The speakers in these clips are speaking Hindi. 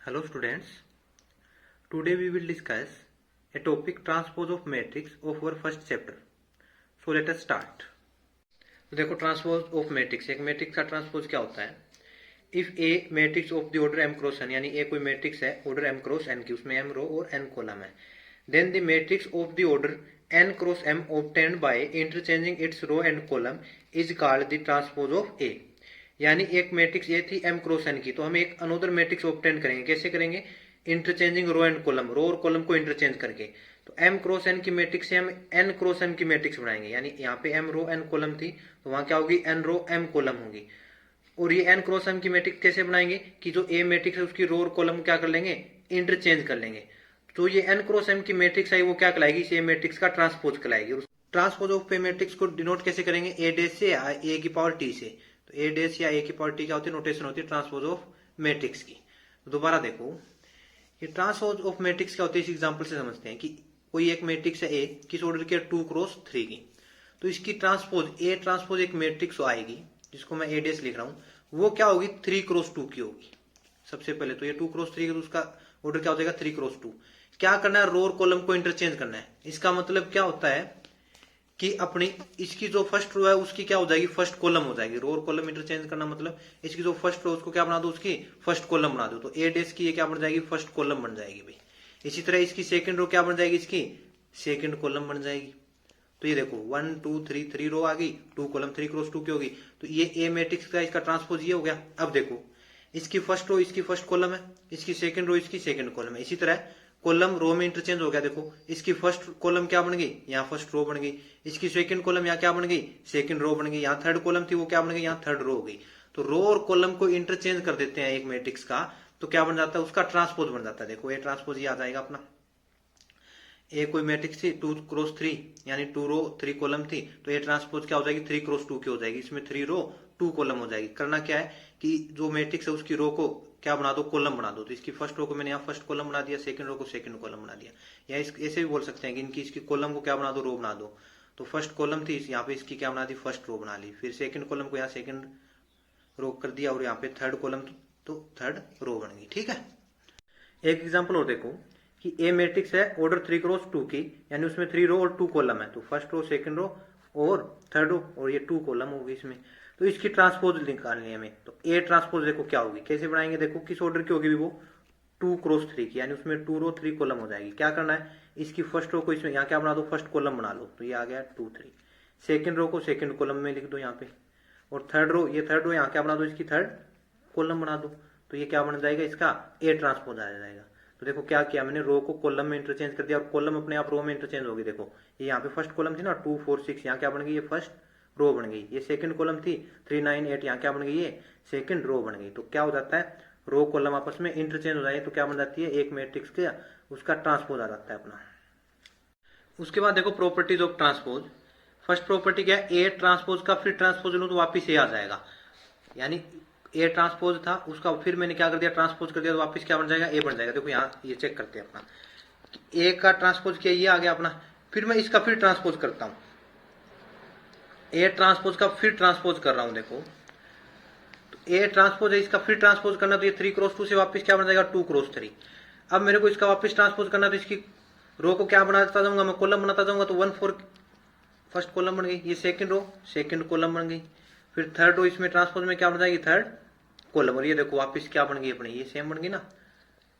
Hello students, today we will discuss a topic transpose of matrix of our first chapter. So let us start. तो देखो ट्रांसपोज ऑफ मैट्रिक्स, एक मैट्रिक्स का ट्रांसपोज क्या होता है? If A matrix of the order M cross N, यानी ए कोई मैट्रिक्स है ऑर्डर एम क्रॉस एन की, उसमें एम रो और एन कॉलम है, then the matrix of the order N cross M obtained by interchanging its row and column is called the transpose of A. यानी एक मैट्रिक्स ए थी एम क्रॉस एन की, तो हम एक अनोदर मैट्रिक्स ऑब्टेन करेंगे। कैसे करेंगे? इंटरचेंजिंग रो एंड कॉलम, रो और कॉलम को इंटरचेंज करके। तो एम क्रॉस एन की मैट्रिक्स से हम एन क्रॉस एम की मैट्रिक्स बनाएंगे, यानी यहाँ पे एम रो एन कॉलम थी तो वहां क्या होगी? एन रो एम कॉलम होगी। और ये एन क्रॉस एम की मैट्रिक्स कैसे बनाएंगे कि जो ए मैट्रिक्स है उसकी रो और कॉलम क्या कर लेंगे? इंटरचेंज कर लेंगे। तो ये एन क्रॉस एम की मैट्रिक्स है वो क्या कहलाएगी? इस ए मैट्रिक्स का ट्रांसपोज कहलाएगी। ट्रांसपोज ऑफ ए मैट्रिक्स को डिनोट कैसे करेंगे? ए डैश से या ए की पावर टी से। तो ए डैश या ए की पावर टी क्या होती है? नोटेशन होती है ट्रांसपोज ऑफ मैट्रिक्स की। तो दोबारा देखो, ये ट्रांसपोज ऑफ मैट्रिक्स क्या होती है इस एग्जांपल से समझते हैं कि कोई एक मैट्रिक्स है ए, किस ऑर्डर की? 2 क्रॉस 3 की। तो इसकी ट्रांसपोज ए ट्रांसपोज एक मैट्रिक्स आएगी जिसको मैं ए डैश लिख रहा हूं, वो क्या होगी? 3 क्रॉस 2 की होगी। सबसे पहले तो ये 2 क्रॉस 3 तो उसका ऑर्डर क्या हो जाएगा? 3 क्रॉस 2। क्या करना है? रो और कॉलम को इंटरचेंज करना है। इसका मतलब क्या होता है कि अपनी इसकी जो फर्स्ट रो है उसकी क्या हो जाएगी? फर्स्ट कॉलम हो जाएगी। रो और कॉलम इंटरचेंज करना मतलब इसकी जो फर्स्ट रो उसको क्या बना दो? उसकी फर्स्ट कॉलम बना दो। तो ए डैश की ये क्या बन जाएगी? फर्स्ट कॉलम बन जाएगी भाई। इसी तरह इसकी सेकंड रो क्या बन जाएगी? इसकी सेकंड कॉलम बन जाएगी। तो ये देखो 1 2 3 3 रो आ गई, 2 कॉलम 3 क्रॉस 2 की होगी। तो ये ए मैट्रिक्स का इसका ट्रांसपोज ये हो गया। अब देखो, इसकी फर्स्ट रो इसकी फर्स्ट कॉलम है, इसकी सेकंड रो इसकी सेकंड कॉलम है। इसी तरह कॉलम रो में इंटरचेंज हो गया। देखो इसकी फर्स्ट कॉलम क्या बन गई? यहाँ फर्स्ट रो बन गई। इसकी सेकंड कॉलम यहाँ क्या बन गई? सेकंड रो बन गई। यहाँ थर्ड कॉलम थी वो क्या बन गई? यहाँ थर्ड रो हो गई। तो रो और कॉलम को इंटरचेंज कर देते हैं एक मैट्रिक्स का, तो क्या बन जाता है? उसका ट्रांसपोज बन जाता है। देखो ये ट्रांसपोज ये आ जाएगा अपना। ए कोई मैट्रिक्स थी 2 क्रॉस 3, यानी 2 रो 3 कॉलम थी, तो ये ट्रांसपोज क्या हो जाएगी? 3 क्रॉस 2 की हो जाएगी। इसमें 3 रो 2 कॉलम हो जाएगी। करना क्या है कि जो मैट्रिक्स है उसकी रो को क्या बना दो? कॉलम बना दो। तो इसकी फर्स्ट रो को मैंने यहाँ फर्स्ट कॉलम बना दिया, सेकंड रो को सेकंड कॉलम बना दिया। या ऐसे भी बोल सकते हैं कि इनकी इसकी कॉलम को क्या बना दो? रो बना दो। तो फर्स्ट कॉलम थी, यहाँ पे इसकी क्या बना दी? फर्स्ट रो बना ली। फिर सेकंड कॉलम को यहाँ सेकंड रो कर दिया, और यहाँ पे थर्ड कॉलम तो थर्ड रो बन गई। ठीक है। एक एग्जाम्पल और देखो कि ए मैट्रिक्स है ऑर्डर 3 क्रॉस 2 की, यानी उसमें 3 रो और 2 कॉलम है। तो फर्स्ट रो सेकंड रो और थर्ड रो, और ये 2 कॉलम होगी इसमें। तो इसकी ट्रांसपोज निकालनी है हमें। तो ए ट्रांसपोज देखो क्या होगी, कैसे बनाएंगे? देखो किस ऑर्डर की होगी वो? 2 क्रॉस 3 की, यानी उसमें 2 रो 3 कॉलम हो जाएगी। क्या करना है? इसकी फर्स्ट रो को इसमें यहाँ क्या बना दो? फर्स्ट कॉलम बना लो। तो ये आ गया 2 3। सेकंड रो को सेकंड कॉलम में लिख दो यहाँ पे, और थर्ड रो, ये थर्ड रो यहाँ क्या बना दो? इसकी थर्ड कॉलम बना दो। तो ये क्या बन जाएगा? इसका ए ट्रांसपोज आ जाएगा। तो देखो क्या किया मैंने? रो को कॉलम में इंटरचेंज कर दिया, और कॉलम अपने आप रो में इंटरचेंज होगी। देखो ये यहाँ पे फर्स्ट कॉलम थी ना 2 4 6, यहाँ क्या बन गई? ये फर्स्ट रो बन गई। ये सेकंड कॉलम थी 3 9 8, यहाँ क्या बन गई? ये सेकंड रो बन गई। तो क्या हो जाता है? रो कॉलम आपस में इंटरचेंज हो जाए तो क्या बन जाती है? एक मैट्रिक्स का उसका ट्रांसपोज आ जाता है अपना। उसके बाद देखो properties of transpose. First property क्या है? ए ट्रांसपोज का फिर ट्रांसपोज लूं तो वापिस ए आ जाएगा। यानी ए ट्रांसपोज था उसका फिर मैंने क्या कर दिया? ट्रांसपोज कर दिया, तो वापस क्या बन जाएगा? ए बन जाएगा। देखो यहाँ ये चेक करते हैं अपना, ए का ट्रांसपोज किया, ये आ गया अपना। फिर मैं इसका फिर ट्रांसपोज करता हूं, ए ट्रांसपोज का फिर ट्रांसपोज कर रहा हूं। देखो तो ए ट्रांसपोज है, इसका फिर ट्रांसपोज करना, तो ये 3 क्रॉस 2 से वापस क्या बन जाएगा? 2 क्रॉस 3। अब मेरे को इसका वापस ट्रांसपोज करना, तो इसकी रो को क्या बनाता जाऊंगा? मैं कॉलम बनाता जाऊंगा। तो 1 4 फर्स्ट कॉलम बन गई, ये सेकंड रो सेकंड कॉलम बन गई। फिर थर्ड रो इसमें ट्रांसपोज में क्या बन जाएगी? Third column. और ये देखो वापस क्या बन गई अपनी? ये सेम बन गई ना,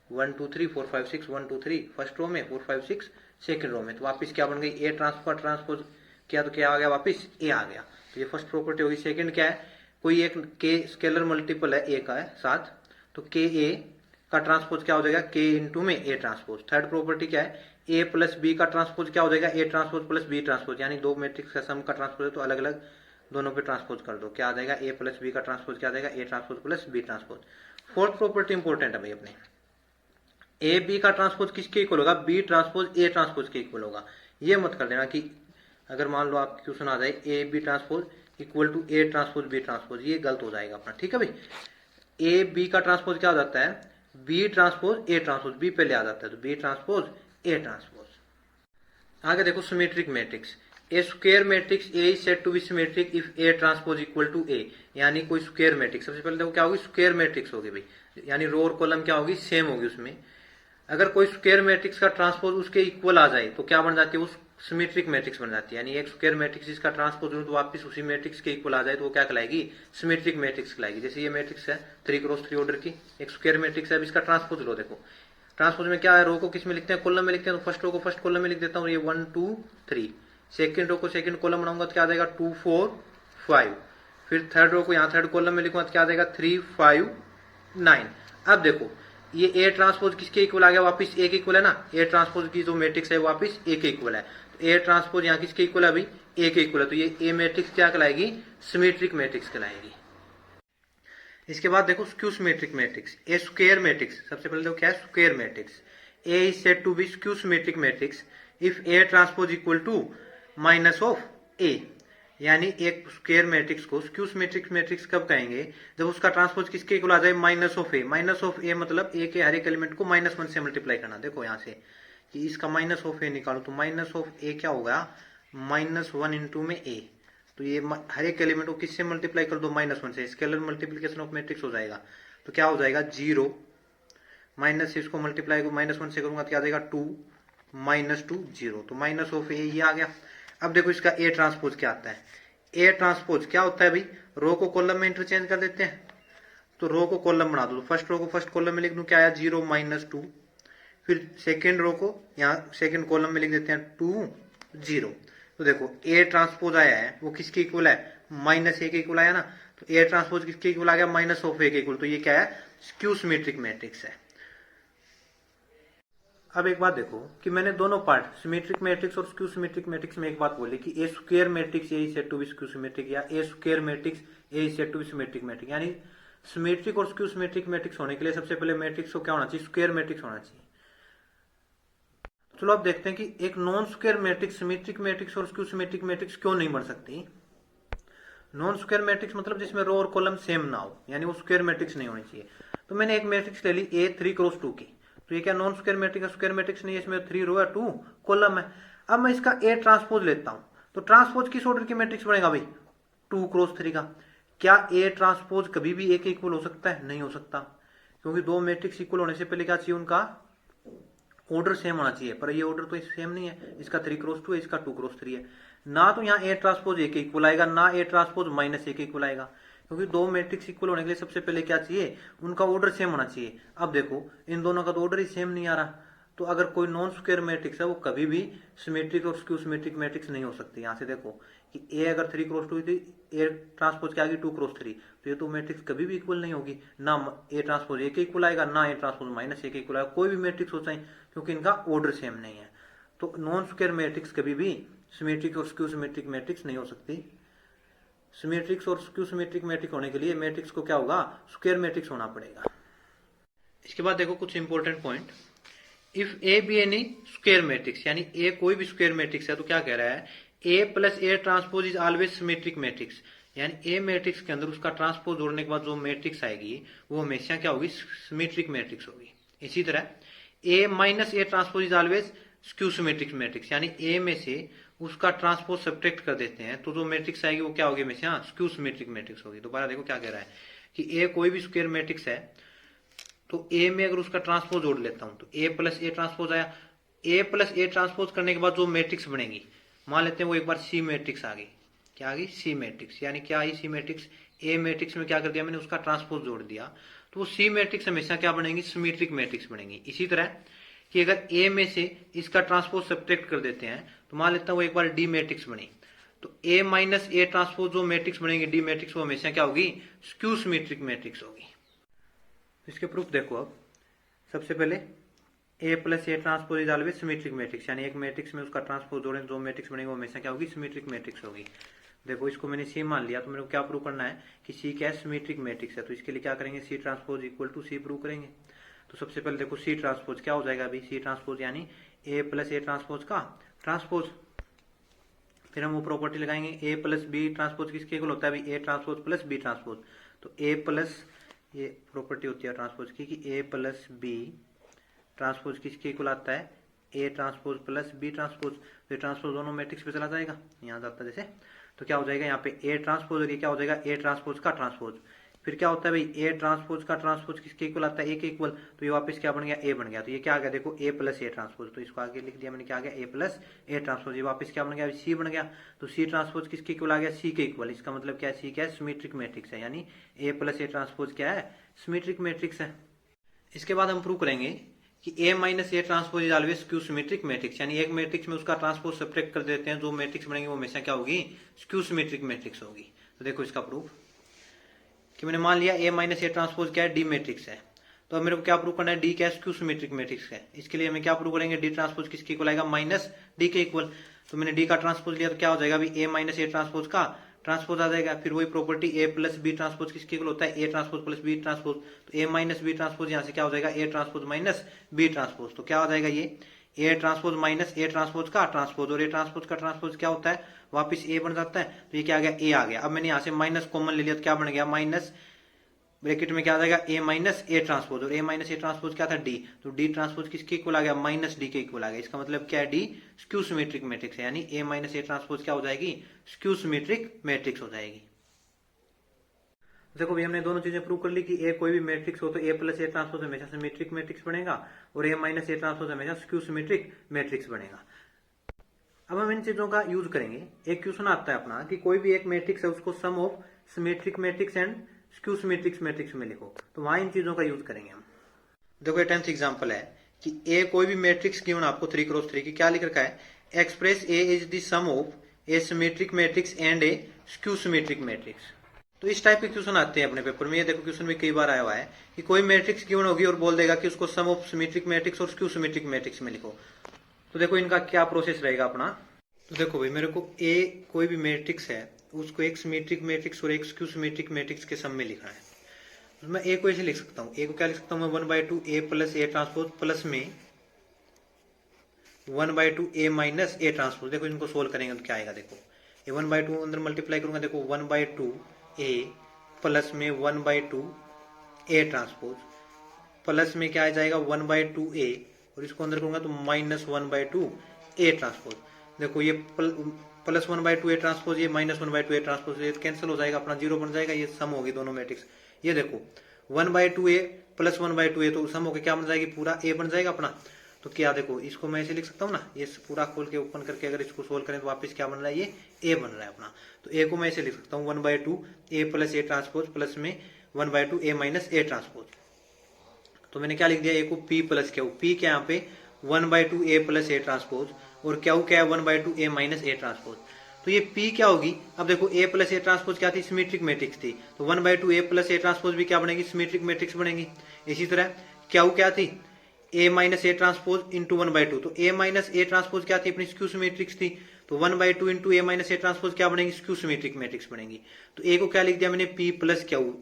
1 2 3 4 5 6 1 2 3 फर्स्ट रो में, 4 5 6 सेकंड रो में। तो वापस क्या बन गई? ए ट्रांसपोज किया तो क्या आ गया? वापस ए आ गया। तो ये फर्स्ट प्रॉपर्टी होगी। सेकंड क्या है? कोई एक के स्केलर मल्टीपल है ए का है 7, तो के ए का ट्रांसपोज क्या हो जाएगा? के इंटू में ए ट्रांसपोज। थर्ड प्रॉपर्टी क्या है? ए प्लस बी का ट्रांसपोज क्या हो जाएगा? A transpose plus B transpose. यानी दो मैट्रिक्स का सम का ट्रांसपोज है तो अलग अलग दोनों पे ट्रांसपोज कर दो। क्या आ जाएगा? ए प्लस बी का ट्रांसपोज क्या आ जाएगा? A transpose plus B transpose. Fourth property important है भाई अपने, ए बी का ट्रांसपोज किसके इक्वल होगा? बी ट्रांसपोज ए ट्रांसपोज के इक्वल होगा। ये मत कर देना कि अगर मान लो आप क्वेश्चन आ जाए A B transpose equal to A transpose B transpose, ये गलत हो जाएगा अपना। ठीक है भाई, ए बी का ट्रांसपोज क्या हो जाता है? B transpose A transpose, B पहले आ जाता है, तो बी ट्रांसपोज ए ट्रांसपोज। आगे देखो symmetric matrix. A square matrix A is said to be symmetric if A transpose equal to A. यानी कोई स्क्वायर मैट्रिक्स, सबसे पहले देखो क्या होगी? स्क्वायर मैट्रिक्स होगी भाई। यानी रो और कॉलम क्या होगी, सेम होगी उसमें। अगर कोई स्क्वायर मैट्रिक्स का ट्रांसपोज उसके इक्वल आ जाए तो क्या बन जाती है, उस सिमेट्रिक मैट्रिक्स बन जाती है। यानी एक स्क्वायर मैट्रिक्स जिसका ट्रांसपोज तो वापस उसी मैट्रिक्स के इक्वल आ जाए तो वो क्या कहलाएगी, सिमेट्रिक मैट्रिक्स कहलाएगी। जैसे ये मैट्रिक्स है 3x3 ऑर्डर की, एक स्क्वायर मैट्रिक्स है, अब इसका ट्रांसपोज लो। देखो ट्रांसपोज में क्या है, रो को किस में लिखते हैं, कॉलम में लिखते हैं। तो फर्स्ट रो को फर्स्ट कॉलम में लिख देता हूँ, ये 1 2 3। सेकंड रो को सेकंड कॉलम बनाऊंगा तो क्या आ जाएगा 2 4 5। फिर थर्ड रो को यहाँ थर्ड कॉलम में लिखूंगा तो क्या आ जाएगा 3 5 9। अब देखो ये ए ट्रांसपोज किसके इक्वल आ गया, वापस ए के इक्वल है ना। ए ट्रांसपोज की जो मैट्रिक्स है वापस ए के इक्वल है। तो ए ट्रांसपोज यहाँ किसके इक्वल है, अभी ए के इक्वल है। तो ये ए मैट्रिक्स क्या कहलाएगी, सिमेट्रिक मैट्रिक्स कहलाएगी। इसके बाद देखो skew symmetric matrix, A square matrix. सबसे पहले देखो क्या है square matrix. A is said to be skew symmetric matrix if A transpose equal to minus of A. यानी एक स्क्वायर मैट्रिक्स को स्क्यू सिमेट्रिक मैट्रिक्स कब कहेंगे, जब उसका ट्रांसपोज किसके इक्वल आ जाए, minus of A. Minus of A मतलब ए के हर एक एलिमेंट को -1 से मल्टीप्लाई करना। देखो यहाँ से कि इसका माइनस ऑफ ए निकालो तो माइनस ऑफ ए क्या होगा, -1 इंटू में ए। तो ये हर एक एलिमेंट को किससे मल्टीप्लाई कर दो, -1 से। स्केलर मल्टीप्लीकेशन ऑफ मैट्रिक्स हो जाएगा। तो क्या हो जाएगा 0 माइनस से इसको मल्टीप्लाई -1 से करूंगा तो क्या आ जाएगा 2 -2 0। तो माइनस ऑफ ए ये आ गया। अब देखो इसका ए ट्रांसपोज क्या आता है। ए ट्रांसपोज क्या होता है भाई, रो को कॉलम में इंटरचेंज कर देते हैं। तो रो को कॉलम बना दो, तो फर्स्ट रो को फर्स्ट कॉलम में लिख दूं, क्या आया 0 -2। फिर सेकेंड रो को यहाँ सेकेंड कॉलम में लिख देते हैं 2 0। तो देखो ए ट्रांसपोज आया है वो किसके इक्वल है, -a के इक्वल आया ना। तो ए ट्रांसपोज किसके इक्वल आ गया, -a के इक्वल। तो ये क्या है, स्क्यू सिमेट्रिक मैट्रिक्स है। अब एक बात देखो कि मैंने दोनों पार्ट सिमेट्रिक मैट्रिक्स और स्क्यू सिमेट्रिक मैट्रिक्स में एक बात बोली कि A square matrix A is said to be skew symmetric, या A square matrix A is said to be symmetric matrix. यानी सिमेट्रिक और स्क्यू सिमेट्रिक मैट्रिक्स होने के लिए सबसे पहले मैट्रिक्स को क्या होना चाहिए, स्क्वायर मैट्रिक्स होना चाहिए। चलो अब देखते हैं कि एक non square matrix symmetric matrix और स्क्यू सिमेट्रिक मैट्रिक्स क्यों नहीं बन सकती। नॉन स्क्वायर मैट्रिक्स मतलब जिसमें रो और कॉलम सेम ना हो, यानी वो स्क्वायर मैट्रिक्स नहीं होनी चाहिए। तो मैंने एक मैट्रिक्स ले ली ए 3x2 की, तो ये क्या नॉन स्क्वायर मैट्रिक्स है, स्क्वायर मैट्रिक्स नहीं है, इसमें 3 रो है 2 कॉलम है। अब मैं इसका ए ट्रांसपोज लेता हूं तो ट्रांसपोज किस ऑर्डर की मैट्रिक्स बनेगा भाई, 2x3 का। क्या ए ट्रांसपोज कभी भी ए के इक्वल हो सकता है, नहीं हो सकता, क्योंकि दो मैट्रिक्स इक्वल होने से पहले क्या चाहिए, उनका ऑर्डर सेम होना चाहिए। पर ये ऑर्डर तो सेम नहीं है, इसका 3x2 है, इसका 2x3 है। ना तो यहाँ ए ट्रांसपोज ए के इक्वल आएगा, ना ए ट्रांसपोज -a के इक्वल आएगा, क्योंकि दो मैट्रिक्स इक्वल होने के लिए सबसे पहले क्या चाहिए, उनका ऑर्डर सेम होना चाहिए। अब देखो इन दोनों का तो ऑर्डर ही सेम नहीं आ रहा। तो अगर कोई नॉन स्क्वायर मैट्रिक्स है वो कभी भी सिमेट्रिक और स्क्यू सिमेट्रिक मैट्रिक्स नहीं हो सकती। यहाँ से देखो कि ए अगर 3x2 थी, ए ट्रांसपोज क्या आ गई 2x3, तो ये तो मैट्रिक्स कभी भी इक्वल नहीं होगी। ना ए ट्रांसपोज ए के इक्वल आएगा, ना ए ट्रांसपोज -a के इक्वल आएगा, कोई भी मैट्रिक्स हो चाहे, क्योंकि इनका ऑर्डर सेम नहीं है। तो नॉन स्क्वायर मैट्रिक्स कभी भी सिमेट्रिक और स्क्यू सिमेट्रिक मैट्रिक्स नहीं हो सकती। सिमेट्रिक्स और स्क्यू सिमेट्रिक मैट्रिक होने के लिए मैट्रिक्स को क्या होगा, स्क्वायर मैट्रिक्स होना पड़ेगा। इसके बाद देखो कुछ important point. If A be N E square matrix, यानी ए कोई भी स्क्वायर मैट्रिक्स है तो क्या कह रहा है, A plus A transpose is always symmetric matrix. यानी ए मैट्रिक्स के अंदर उसका ट्रांसपोज जोड़ने के बाद जो मैट्रिक्स आएगी वो हमेशा क्या होगी, सिमेट्रिक मैट्रिक्स होगी। इसी तरह A minus A transpose is always skew symmetric matrix, यानी ए में से उसका ट्रांसपोज सब्ट्रैक्ट कर देते हैं तो जो मैट्रिक्स आएगी वो क्या होगी, हमेशा स्क्यू सिमेट्रिक मैट्रिक्स होगी। दोबारा देखो क्या कह रहा है कि ए कोई भी स्क्वायर मैट्रिक्स है तो ए में अगर उसका ट्रांसपोज जोड़ लेता हूं तो ए प्लस ए ट्रांसपोज आया। ए प्लस ए ट्रांसपोज करने के बाद जो मैट्रिक्स बनेगी, मान लेते हैं वो एक बार सी मैट्रिक्स आ गई। क्या आ गई, सी मैट्रिक्स। यानी क्या आई सी मैट्रिक्स, ए मैट्रिक्स में क्या कर दिया मैंने, उसका ट्रांसपोज जोड़ दिया, तो वो सी मैट्रिक्स हमेशा क्या बनेगी, सिमेट्रिक मैट्रिक्स बनेगी। इसी तरह कि अगर ए में से इसका ट्रांसपोज सब्ट्रैक्ट कर देते हैं तो मान लेता हूं वो एक बार डी मैट्रिक्स बनी, तो ए माइनस ए ट्रांसपोज जो मैट्रिक्स बनेगी डी मैट्रिक्स, वो हमेशा क्या होगी, स्क्यू सिमेट्रिक मैट्रिक्स होगी। इसके प्रूफ देखो। अब सबसे पहले A plus A transpose is always symmetric matrix, यानी एक मैट्रिक्स में उसका ट्रांसपोज जोड़ें जो मैट्रिक्स बनेगी वो हमेशा क्या होगी, सिमेट्रिक मैट्रिक्स होगी। देखो इसको मैंने सी मान लिया, तो मेरे को क्या प्रूव करना है कि सी क्या है, सिमेट्रिक मैट्रिक्स है। तो इसके लिए क्या करेंगे, C transpose equal to C prove करेंगे। तो सबसे पहले देखो सी ट्रांसपोज क्या हो जाएगा, अभी सी ट्रांसपोज यानी ए प्लस ए ट्रांसपोज का ट्रांसपोज। फिर हम वो प्रॉपर्टी लगाएंगे ए प्लस बी ट्रांसपोज किसके इक्वल होता है, अभी A transpose plus B transpose. तो ए प्लस, ये प्रॉपर्टी होती है ट्रांसपोज की कि ए प्लस बी ट्रांसपोज किसके इक्वल आता है, A transpose plus B transpose. तो ट्रांसपोज दोनों मैट्रिक्स पे चला जाएगा, यहाँ जाता है जैसे, तो क्या हो जाएगा यहाँ पे ए ट्रांसपोज और ये क्या हो जाएगा, ए ट्रांसपोज का ट्रांसपोज। फिर क्या होता है भाई, ए ट्रांसपोज का ट्रांसपोज किसके इक्वल आता है, ए के इक्वल, तो ये वापस क्या बन गया, ए बन गया। तो ये क्या आ गया देखो, ए प्लस ए ट्रांसपोज, तो इसको आगे लिख दिया मैंने, क्या आ गया, ए प्लस ए ट्रांसपोज। ये वापस क्या बन गया, सी बन गया। तो सी ट्रांसपोज किसके इक्वल आ गया, सी के इक्वल। इसका मतलब क्या है, सी क्या है, सिमेट्रिक मैट्रिक्स है, यानी ए प्लस ए ट्रांसपोज क्या है, सिमेट्रिक मैट्रिक्स है। इसके बाद हम प्रूव करेंगे कि A minus A transpose is always skew symmetric matrix, यानी एक मैट्रिक्स में उसका ट्रांसपोज सब्ट्रैक्ट कर देते हैं, जो मैट्रिक्स बनेंगे वो हमेशा क्या होगी, स्क्यू सिमेट्रिक मैट्रिक्स होगी। तो देखो इसका प्रूफ कि मैंने मान लिया ए माइनस ए ट्रांसपोज क्या है, डी मैट्रिक्स है। तो अब मेरे को क्या प्रूव करना है, डी क्या है, स्क्यू सिमेट्रिक मैट्रिक्स है। इसके लिए हमें क्या प्रूव करेंगे, डी ट्रांसपोज किसके इक्वल आएगा, माइनस डी के इक्वल। तो मैंने डी का ट्रांसपोज लिया तो क्या हो जाएगा, अभी ए माइनस ए ट्रांसपोज का ट्रांसपोज आ जाएगा। फिर वही property A plus B transpose किसके इक्वल होता है, A transpose plus B transpose. तो ए माइनस बी ट्रांसपोज यहाँ से क्या हो जाएगा, A transpose minus B transpose. तो क्या हो जाएगा, ये A transpose minus A transpose का ट्रांसपोज, और ए ट्रांसपोज का ट्रांसपोज क्या होता है, वापिस ए बन जाता है। तो ये क्या आ गया, ए आ गया। अब मैंने यहाँ से माइनस कॉमन ले लिया तो क्या बन गया, माइनस ब्रैकेट में क्या आ जाएगा, ए माइनस ए ट्रांसपोज, और ए माइनस ए ट्रांसपोज क्या था, डी। तो डी ट्रांसपोज किसके इक्वल आ गया, माइनस डी के इक्वल आ गया। इसका मतलब क्या है, डी स्क्यू सिमेट्रिक मैट्रिक्स है, यानी ए माइनस ए ट्रांसपोज क्या हो जाएगी, स्क्यू सिमेट्रिक मैट्रिक्स हो जाएगी। देखो भाई हमने दोनों चीजें प्रूव कर ली कि ए कोई भी मैट्रिक्स हो तो ए प्लस ए ट्रांसपोज हमेशा सिमेट्रिक मैट्रिक्स बनेगा, और ए माइनस ए ट्रांसपोज हमेशा स्क्यू सिमेट्रिक मैट्रिक्स बनेगा। अब हम इन चीजों का यूज करेंगे। एक क्वेश्चन आता है अपना कि कोई भी एक मैट्रिक्स है उसको sum of symmetric matrix and skew symmetric matrix में लिखो, तो वहां इन चीजों का यूज करेंगे हम। देखो ये 10th एग्जांपल है कि ए कोई भी मैट्रिक्स गिवन आपको 3x3 की, क्या लिख रखा है, express A is the sum of a symmetric matrix and a skew symmetric matrix. तो इस टाइप के क्वेश्चन आते हैं अपने पेपर में। ये देखो क्वेश्चन में कई बार आया हुआ है कि कोई मैट्रिक्स गिवन होगी और बोल देगा कि उसको सम ऑफ सिमेट्रिक मैट्रिक्स और स्क्यू सिमेट्रिक मैट्रिक्स में लिखो। तो देखो इनका क्या प्रोसेस रहेगा अपना। तो देखो भाई मेरे को ए कोई भी मैट्रिक्स है उसको एक सिमेट्रिक मैट्रिक्स और एक स्क्यू सिमेट्रिक मैट्रिक्स के सम में लिखना है। तो मैं ए को ऐसे लिख सकता हूँ, ए को क्या लिख सकता हूँ मैं, 1/2 ए प्लस ए ट्रांसपोज प्लस में 1/2 ए माइनस ए ट्रांसपोज। देखो इनको सोल्व करेंगे तो क्या आएगा, देखो ये 1/2 अंदर मल्टीप्लाई करूंगा, देखो 1/2 ए प्लस में 1/2 ए ट्रांसपोज प्लस में क्या आ जाएगा 1/2 ए, और इसको अंदर करूंगा तो माइनस 1/2 ए ट्रांसपोज। देखो ये प्लस 1/2 ए ट्रांसपोज, ये माइनस 1/2 ए ट्रांसपोज, ये कैंसिल हो जाएगा, अपना जीरो बन जाएगा। ये सम होगी दोनों मैट्रिक्स। ये देखो 1/2 ए प्लस 1/2 ए, तो सम होकर क्या बन जाएगी, पूरा ए बन जाएगा अपना। तो क्या देखो इसको मैं ऐसे लिख सकता हूँ ना, ये पूरा खोल के ओपन करके अगर इसको सोल्व करें तो वापस क्या बन रहा है, ये ए बन रहा है अपना। तो ए को मैं ऐसे लिख सकता हूँ 1/2 ए प्लस ए ट्रांसपोज प्लस में 1/2 ए माइनस ए ट्रांसपोज। तो मैंने क्या लिख दिया, ए को पी प्लस क्यू। पी क्या यहाँ पे 1/2 ए प्लस ए ट्रांसपोज, और क्यू क्या है 1/2 ए माइनस ए ट्रांसपोज। तो ये P क्या होगी, अब देखो A प्लस ए ट्रांसपोज क्या थी, सिमेट्रिक मैट्रिक्स थी, तो 1/2 ए प्लस ए ट्रांसपोज भी क्या बनेगी, सिमेट्रिक मैट्रिक्स बनेगी। इसी तरह क्या क्या थी, A minus A transpose into 1/2, तो A माइनस ए ट्रांसपोज क्या थी, अपनी स्क्यू सिमेट्रिक्स थी, तो 1/2 into A minus A transpose क्या बनेगी, स्क्यू सिमेट्रिक मैट्रिक्स बनेगी। तो A को क्या लिख दिया मैंने, P plus Q,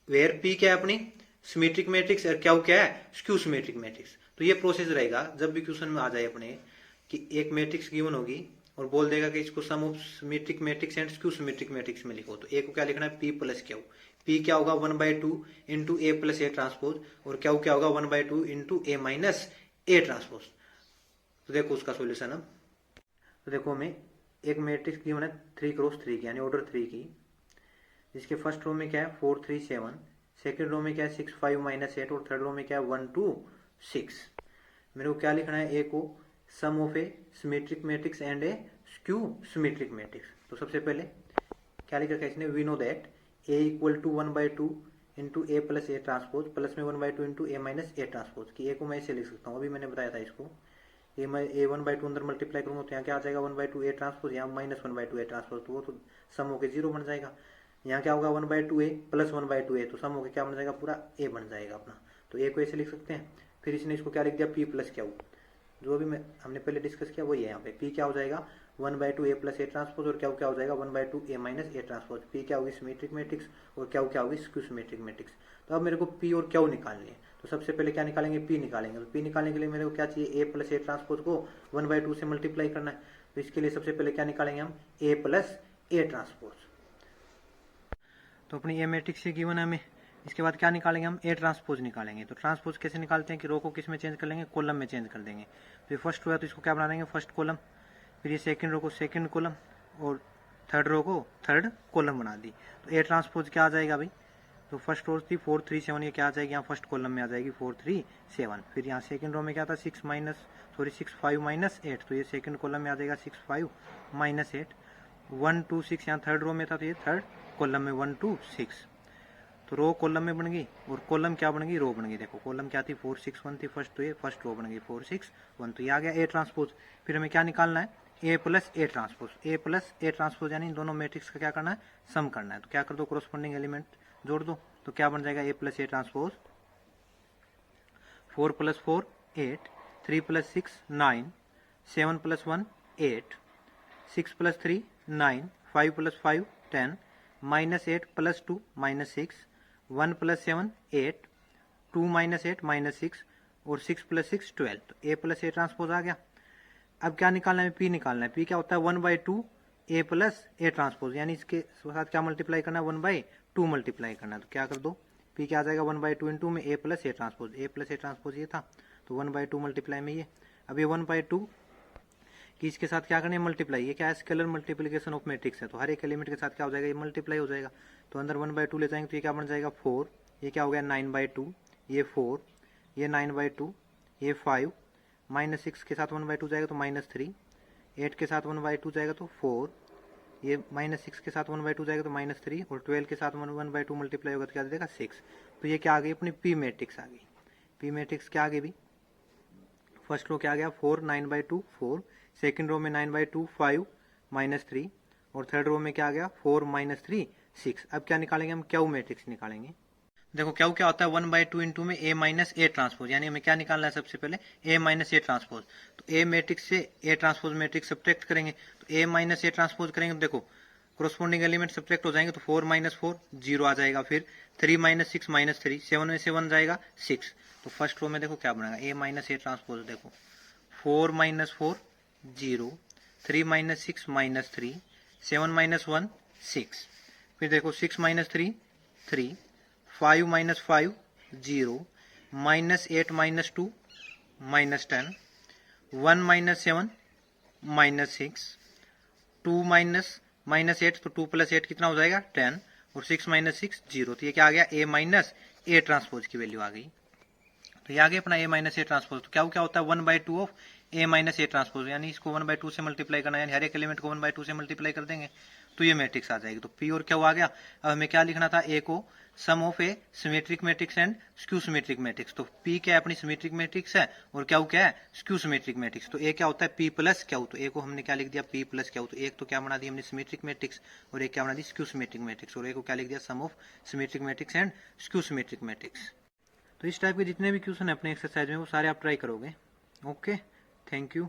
where P क्या है अपनी सिमेट्रिक मैट्रिक्स और क्यू क्या है स्क्यू सिमेट्रिक मैट्रिक्स। तो ये प्रोसेस रहेगा जब भी क्वेश्चन में आ जाए अपने कि एक मैट्रिक्स गिवन होगी और बोल देगा कि इसको sum of symmetric matrix and skew symmetric matrix में लिखो, तो ए को क्या लिखना है, पी प्लस क्यू। पी क्या होगा 1/2 into A plus A transpose, और क्यू क्या होगा 1/2 into A minus A transpose. तो देखो उसका सोल्यूशन अब। तो देखो हमें एक मैट्रिक्स गिवन है 3x3 की, यानी ऑर्डर 3 की, जिसके फर्स्ट रो में क्या है 4 3 7, सेकेंड रो में क्या है 6 5 माइनस 8, और थर्ड रो में क्या है 1 2 6। मेरे को क्या लिखना है, ए को sum of a symmetric matrix and a skew symmetric matrix. तो सबसे पहले क्या लिख रखा है इसने, we know that A equal to 1/2 into A plus A transpose plus में 1/2 into A minus A transpose, कि ए को मैं ऐसे लिख सकता हूँ, अभी मैंने बताया था इसको, ए 1/2 अंदर मल्टीप्लाई करूंगा तो यहाँ क्या आ जाएगा 1/2 ए ट्रांसपोज, यहाँ माइनस 1/2 ए ट्रांसपोज, तो वो तो सम होकर 0 बन जाएगा। यहाँ क्या होगा 1/2 ए प्लस 1/2 ए, तो सम होकर क्या बन जाएगा, पूरा ए बन जाएगा अपना। तो ए को ऐसे लिख सकते हैं। फिर इसने इसको क्या लिख दिया, पी प्लस क्यू, जो भी हमने पहले डिस्कस किया वही है यहाँ पे। पी क्या हो जाएगा 1/2 ए प्लस ए ट्रांसपोज, और क्या हो जाएगा 1/2 ए माइनस ए ट्रांसपोज। पी क्या होगी सिमेट्रिक मैट्रिक्स, और क्या होगी स्क्यू सिमेट्रिक मैट्रिक्स। तो अब मेरे को पी और क्यू निकालनी है, तो सबसे पहले क्या निकालेंगे, पी निकालेंगे। तो पी निकालने के लिए मेरे को क्या चाहिए, ए प्लस ए ट्रांसपोज को 1/2 से मल्टीप्लाई करना है। तो इसके लिए सबसे पहले क्या निकालेंगे हम, ए प्लस ए ट्रांसपोज। तो अपनी ए मैट्रिक्स से गिवन है हमें। इसके बाद क्या निकालेंगे हम, ए ट्रांसपोज निकालेंगे। तो ट्रांसपोज कैसे निकालते हैं कि रो को किस में चेंज कर लेंगे, कॉलम में चेंज कर देंगे। तो ये फर्स्ट रो है तो इसको क्या बना देंगे, फर्स्ट कॉलम, फिर ये सेकंड रो को सेकंड कॉलम, और थर्ड रो को थर्ड कॉलम बना दी। तो ए ट्रांसपोज क्या आ जाएगा भाई, तो फर्स्ट रो थी 4 3 7, ये क्या आ जाएगी यहाँ फर्स्ट कॉलम में आ जाएगी 4 3 7। फिर यहाँ सेकंड रो में क्या था 6 5 माइनस 8, तो ये सेकंड कॉलम में आ जाएगा 6 5 माइनस 8। 1 2 6 यहाँ थर्ड रो में था, तो ये थर्ड कॉलम में 1 2 6, तो रो कॉलम में बन गई और कॉलम क्या बन गई, रो बन गई। देखो कॉलम क्या थी 4 6 1 थी फर्स्ट, तो ये फर्स्ट रो बन गई 4 6 1, तो ये आ गया ए ट्रांसपोज। फिर हमें क्या निकालना है, A plus A transpose, A plus A transpose यानी इन दोनों मैट्रिक्स का क्या करना है, सम करना है। तो क्या कर दो, कोरोस्पोंडिंग एलिमेंट जोड़ दो, तो क्या बन जाएगा A plus A transpose. 4 plus 4 8, 3 plus 6 9, 7 plus 1 8, 6 plus 3 9, 5 plus 5 10, minus 8 plus 2 minus 6, 1 plus 7 8, 2 minus 8 minus 6 और 6 प्लस 6 12, तो ए प्लस ए ट्रांसपोज आ गया। अब क्या निकालना है, पी निकालना है। पी क्या होता है 1/2 ए प्लस ए ट्रांसपोज, यानी इसके साथ क्या मल्टीप्लाई करना है 1/2 मल्टीप्लाई करना है। तो क्या कर दो, पी क्या आ जाएगा 1/2 इंटू में A plus A transpose, A plus A transpose ये था, तो 1/2 मल्टीप्लाई में ये। अब ये 1/2 कि इसके साथ क्या करना है मल्टीप्लाई, ये क्या है स्केलर मल्टीप्लिकेशन ऑफ मैट्रिक्स है, तो हर एक एलिमेंट के साथ क्या हो जाएगा, ये मल्टीप्लाई हो जाएगा। तो अंदर 1/2 ले जाएंगे तो ये क्या बन जाएगा 4, ये क्या हो गया 9/2, ये 4, ये 9/2, ये 5, माइनस 6 के साथ 1/2 जाएगा तो -3, 8 के साथ 1/2 जाएगा तो 4, ये -6 के साथ 1/2 जाएगा तो -3 और 12 के साथ 1/2 मल्टीप्लाई होगा तो क्या दे देगा 6। तो ये क्या आ गई अपनी पी मैट्रिक्स आ गई। पी मैट्रिक्स क्या आ गई भी, फर्स्ट रो क्या आ गया 4 9/2 4, सेकंड रो में 9/2 5 -3 और थर्ड रो में क्या आ गया 4 -3 6। अब क्या निकालेंगे हम, क्यू मैट्रिक्स निकालेंगे। देखो क्यू क्या होता है 1/2 इंटू में ए माइनस ए ट्रांसपोज, यानी हमें क्या निकालना है सबसे पहले ए माइनस ए ट्रांसपोज। तो ए मैट्रिक्स से ए ट्रांसपोज मैट्रिक्स सब्ट्रैक्ट करेंगे, तो ए माइनस ए ट्रांसपोज करेंगे तो देखो कोरोस्पोंडिंग एलिमेंट सब्ट्रैक्ट हो जाएंगे, तो 4 - 4 0 आ जाएगा, फिर 3 - 6 -3, 7 में से 1 जाएगा 6। तो फर्स्ट रो में देखो क्या बनेगा ए माइनस ए ट्रांसपोज, देखो 4 - 4 0, 3 - 6 -3, 7 - 1 6, फिर देखो 6 - 3 3, 5 - 5 0, -8 - 2 -10, 1 - 7 -6, 2 -8, तो 2 + 8 कितना हो जाएगा 10 और 6 - 6 0, तो ये क्या आ गया ए माइनस ए ट्रांसपोज की वैल्यू आ गई। तो ये आ गया अपना ए माइनस ए ट्रांसपोज। तो क्या होता है 1/2 of A minus A transpose, यानी इसको 1/2 से मल्टीप्लाई करना है, यानी हर एक एलिमेंट को 1/2 से मल्टीप्लाई कर देंगे तो ये मैट्रिक्स आ जाएगी। तो पी और क्या आ गया, अब हमें क्या लिखना था, ए को sum of a symmetric matrix and skew symmetric matrix. तो पी क्या है अपनी सिमेट्रिक मैट्रिक्स है और क्या है स्क्यू सिमेट्रिक मैट्रिक्स। तो ए क्या होता है पी प्लस क्यू, तो ए को हमने क्या लिख दिया पी प्लस क्यू। तो एक तो क्या बना दी हमने सिमेट्रिक मैट्रिक्स और एक क्या बना दी स्क्यू सिमेट्रिक मैट्रिक्स, और एक को क्या लिख दिया sum of symmetric matrix and skew symmetric matrix. तो इस टाइप के जितने भी क्वेश्चन है अपने एक्सरसाइज में वो सारे आप ट्राई करोगे। Okay, thank you.